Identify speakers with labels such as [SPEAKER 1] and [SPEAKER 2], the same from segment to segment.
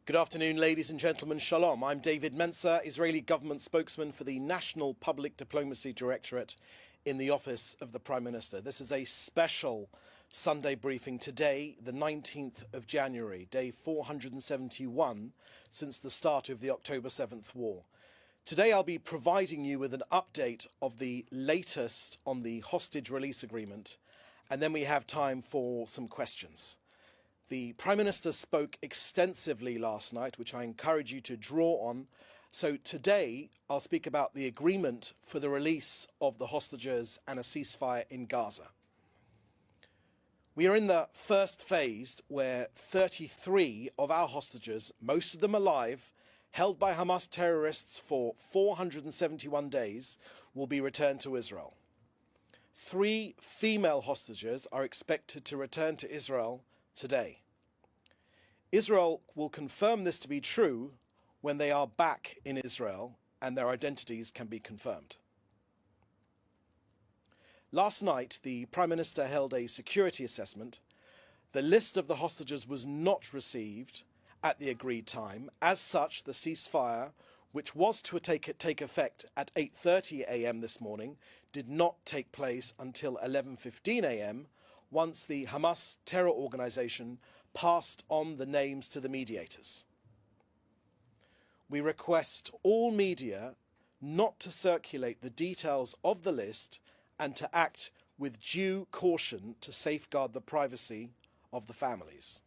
[SPEAKER 1] Good afternoon, ladies and gentlemen. Shalom. I'm David Mensa, Israeli government spokesman for the National Public Diplomacy Directorate in the Office of the Prime Minister. This is a special Sunday briefing today, the 19th of January, day 471 since the start of the October 7th war. Today I'll be providing you with an update of the latest on the hostage release agreement, and then we have time for some questions. The Prime Minister spoke extensively last night, which I encourage you to draw on. So today I'll speak about the agreement for the release of the hostages and a ceasefire in Gaza. We are in the first phase where 33 of our hostages, most of them alive, held by Hamas terrorists for 471 days, will be returned to Israel. 3 female hostages are expected to return to Israel today. Israel will confirm this to be true when they are back in Israel and their identities can be confirmed. Last night, the Prime Minister held a security assessment. The list of the hostages was not received at the agreed time. As such, the ceasefire, which was to take effect at 8:30 a.m. this morning, did not take place until 11:15 a.m. once the Hamas terror organization passed on the names to the mediators. We request all media not to circulate the details of the list and to act with due caution to safeguard the privacy of the families.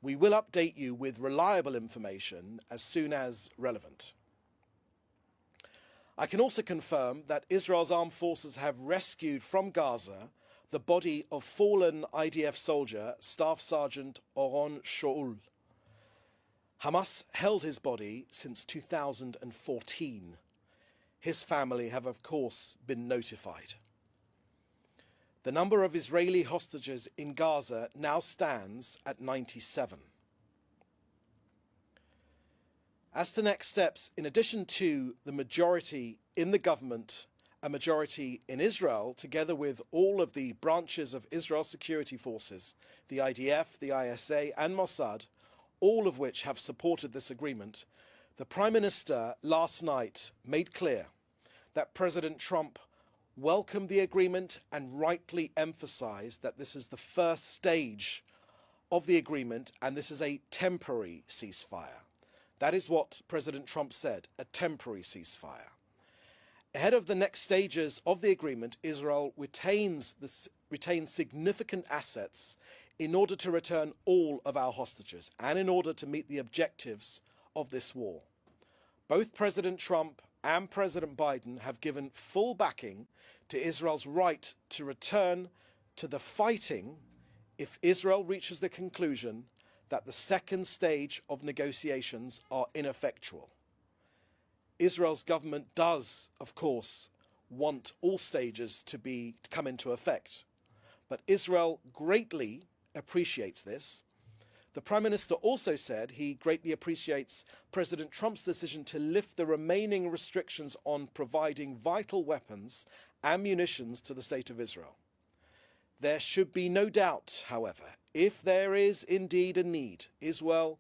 [SPEAKER 1] We will update you with reliable information as soon as relevant. I can also confirm that Israel's armed forces have rescued from Gaza the body of fallen IDF soldier, Staff Sergeant Oron Shaul. Hamas held his body since 2014. His family have, of course, been notified. The number of Israeli hostages in Gaza now stands at 97. As to next steps, in addition to the majority in the government, a majority in Israel, together with all of the branches of Israel's security forces, the IDF, the ISA and Mossad, all of which have supported this agreement, the Prime Minister last night made clear that President Trump welcomed the agreement and rightly emphasized that this is the first stage of the agreement and this is a temporary ceasefire. That is what President Trump said, a temporary ceasefire. Ahead of the next stages of the agreement, Israel retains significant assets in order to return all of our hostages and in order to meet the objectives of this war. Both President Trump and President Biden have given full backing to Israel's right to return to the fighting if Israel reaches the conclusion that the second stage of negotiations are ineffectual. Israel's government does, of course, want all stages to come into effect. But Israel greatly appreciates this. The Prime Minister also said he greatly appreciates President Trump's decision to lift the remaining restrictions on providing vital weapons and munitions to the State of Israel. There should be no doubt, however, if there is indeed a need, Israel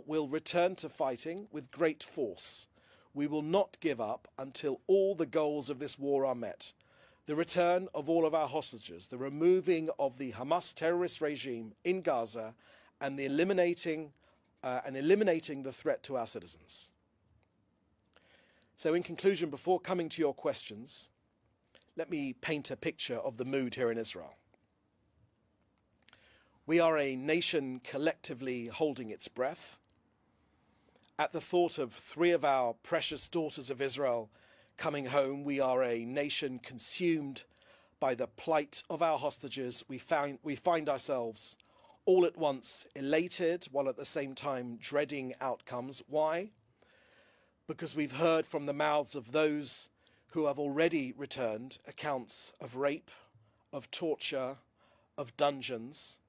[SPEAKER 1] will return to fighting with great force. We will not give up until all the goals of this war are met. The return of all of our hostages, the removing of the Hamas terrorist regime in Gaza, and eliminating the threat to our citizens. So in conclusion, before coming to your questions, let me paint a picture of the mood here in Israel. We are a nation collectively holding its breath. At the thought of 3 of our precious daughters of Israel coming home, we are a nation consumed by the plight of our hostages. We find ourselves all at once elated, while at the same time dreading outcomes. Why? Because we've heard from the mouths of those who have already returned accounts of rape, of torture, of dungeons.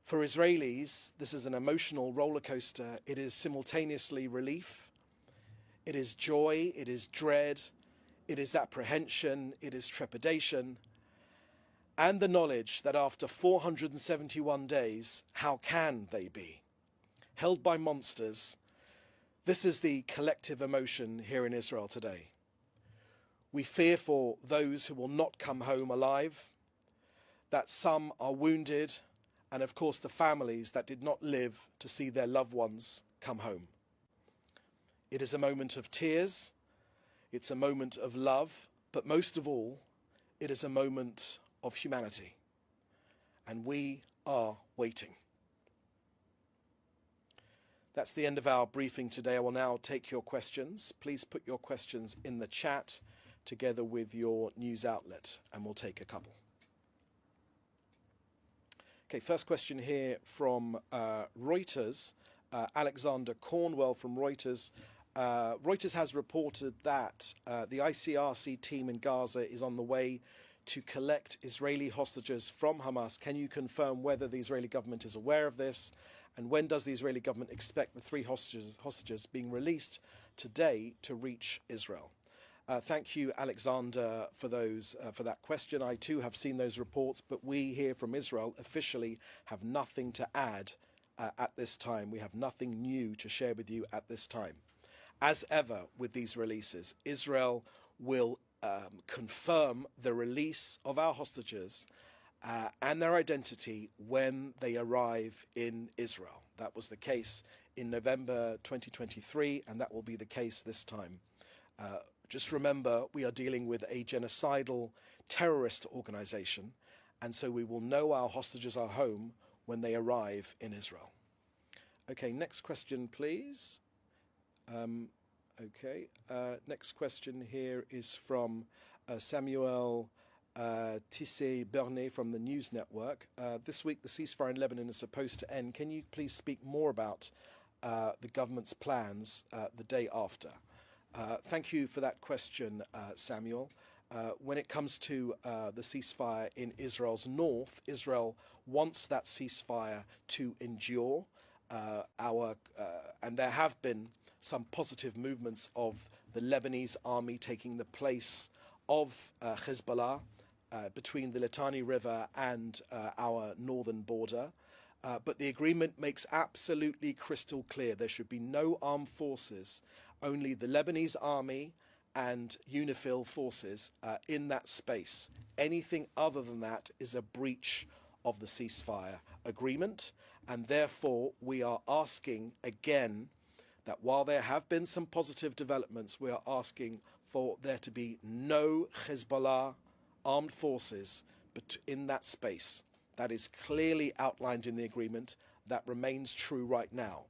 [SPEAKER 1] For Israelis, this is an emotional roller coaster. It is simultaneously relief, it is joy, it is dread, it is apprehension, it is trepidation, and the knowledge that after 471 days, how can they be? held by monsters. This is the collective emotion here in Israel today. We fear for those who will not come home alive, that some are wounded, and of course the families that did not live to see their loved ones come home. It is a moment of tears, it's a moment of love, but most of all, it is a moment of humanity. And we are waiting. That's the end of our briefing today. I will now take your questions. Please put your questions in the chat together with your news outlet, and we'll take a couple. Okay, first question here from Reuters. Alexander Cornwell from Reuters. Reuters has reported that the ICRC team in Gaza is on the way to collect Israeli hostages from Hamas. Can you confirm whether the Israeli government is aware of this? And when does the Israeli government expect the 3 hostages being released today to reach Israel? Thank you, Alexander, for that question. I too have seen those reports, but we here from Israel officially have nothing to add at this time. We have nothing new to share with you at this time. As ever with these releases, Israel will confirm the release of our hostages and their identity when they arrive in Israel. That was the case in November 2023, and that will be the case this time. Just remember, we are dealing with a genocidal terrorist organization, and so we will know our hostages are home when they arrive in Israel. Okay, next question, please. Next question here is from Samuel Tissé-Bernet from the News Network. This week, the ceasefire in Lebanon is supposed to end. Can you please speak more about the government's plans the day after? Thank you for that question, Samuel. When it comes to the ceasefire in Israel's north, Israel wants that ceasefire to endure. And there have been some positive movements of the Lebanese army taking the place of Hezbollah between the Litani River and our northern border. But the agreement makes absolutely crystal clear there should be no armed forces, only the Lebanese army and UNIFIL forces in that space. Anything other than that is a breach of the ceasefire agreement, and therefore we are asking again that while there have been some positive developments, we are asking for there to be no Hezbollah armed forces in that space. That is clearly outlined in the agreement. That remains true right now.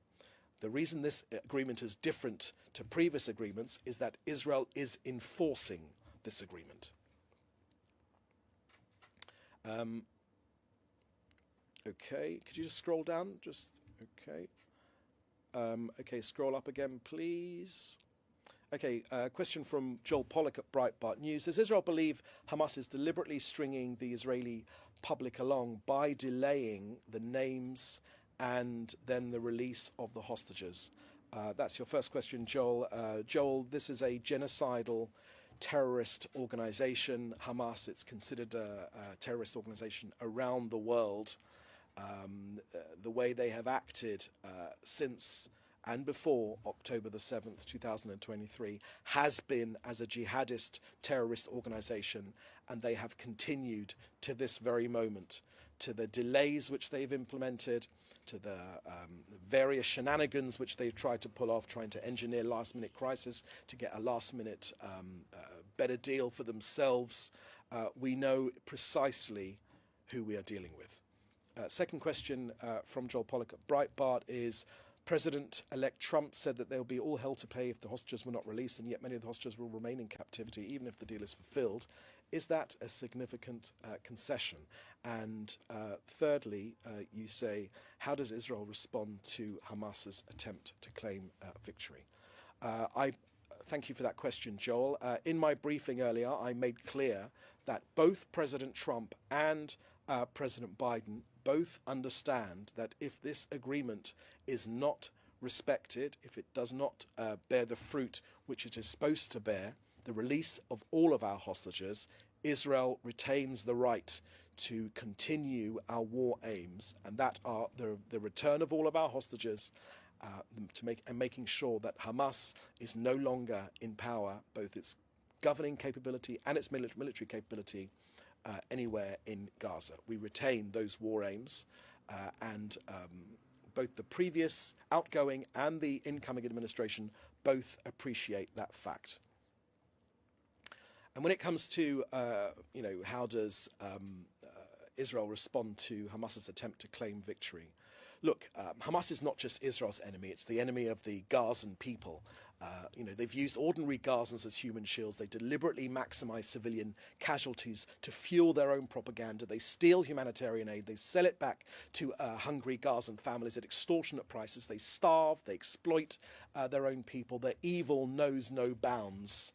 [SPEAKER 1] The reason this agreement is different to previous agreements is that Israel is enforcing this agreement. Okay, could you just scroll down? Okay, scroll up again, please. Okay, question from Joel Pollack at Breitbart News. Does Israel believe Hamas is deliberately stringing the Israeli public along by delaying the names and then the release of the hostages? That's your first question, Joel. Joel, this is a genocidal terrorist organization. Hamas, it's considered a terrorist organization around the world. The way they have acted since and before October the 7th, 2023, has been as a jihadist terrorist organization, and they have continued to this very moment, to the delays which they've implemented, to the various shenanigans which they've tried to pull off, trying to engineer last-minute crisis to get a last-minute better deal for themselves. We know precisely who we are dealing with. Second question from Joel Pollack at Breitbart is, President-elect Trump said that there will be all hell to pay if the hostages were not released, and yet many of the hostages will remain in captivity even if the deal is fulfilled. Is that a significant concession? And thirdly, you say, how does Israel respond to Hamas's attempt to claim victory? I thank you for that question, Joel. In my briefing earlier, I made clear that both President Trump and President Biden both understand that if this agreement is not respected, if it does not bear the fruit which it is supposed to bear, the release of all of our hostages, Israel retains the right to continue our war aims, and that are the return of all of our hostages making sure that Hamas is no longer in power, both its governing capability and its military capability anywhere in Gaza. We retain those war aims, and both the previous outgoing and the incoming administration both appreciate that fact. And when it comes to, how does Israel respond to Hamas's attempt to claim victory? Look, Hamas is not just Israel's enemy, it's the enemy of the Gazan people. They've used ordinary Gazans as human shields. They deliberately maximize civilian casualties to fuel their own propaganda. They steal humanitarian aid. They sell it back to hungry Gazan families at extortionate prices. They starve, they exploit their own people. Their evil knows no bounds.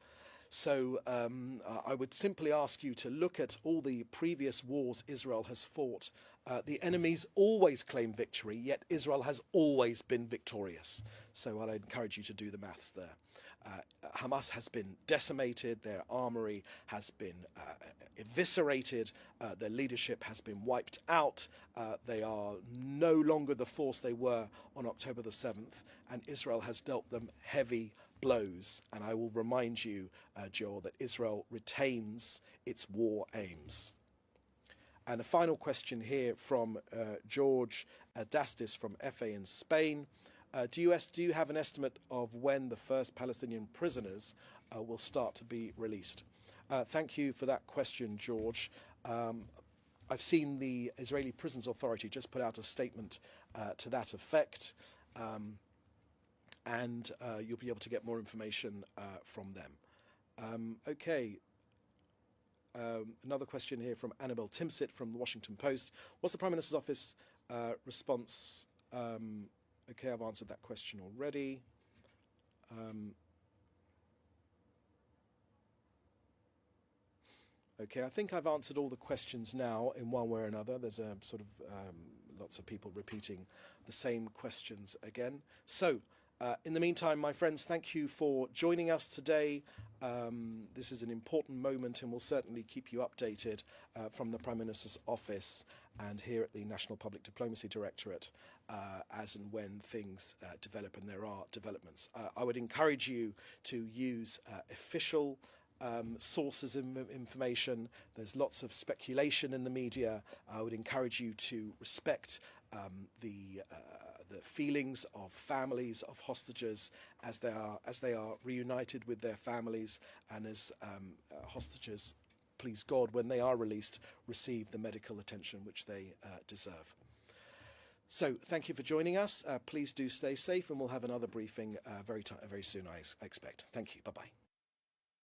[SPEAKER 1] So I would simply ask you to look at all the previous wars Israel has fought. The enemies always claim victory, yet Israel has always been victorious. So I'd encourage you to do the maths there. Hamas has been decimated, their armory has been eviscerated, their leadership has been wiped out. They are no longer the force they were on October the 7th, and Israel has dealt them heavy blows. And I will remind you, Joel, that Israel retains its war aims. And a final question here from George Dastis from FA in Spain. Do you have an estimate of when the first Palestinian prisoners will start to be released? Thank you for that question, George. I've seen the Israeli Prisons Authority just put out a statement to that effect. And you'll be able to get more information from them. Okay. Another question here from Annabelle Timsit from the Washington Post. What's the Prime Minister's Office response? Okay, I've answered that question already. Okay, I think I've answered all the questions now in one way or another. There's a sort of lots of people repeating the same questions again. So, in the meantime, my friends, thank you for joining us today. This is an important moment, and we'll certainly keep you updated from the Prime Minister's office and here at the National Public Diplomacy Directorate as and when things develop, and there are developments. I would encourage you to use official sources of information. There's lots of speculation in the media. I would encourage you to respect the feelings of families of hostages as they are reunited with their families, and as hostages, please God, when they are released, receive the medical attention which they deserve. So thank you for joining us. Please do stay safe, and we'll have another briefing very soon, I expect. Thank you. Bye-bye.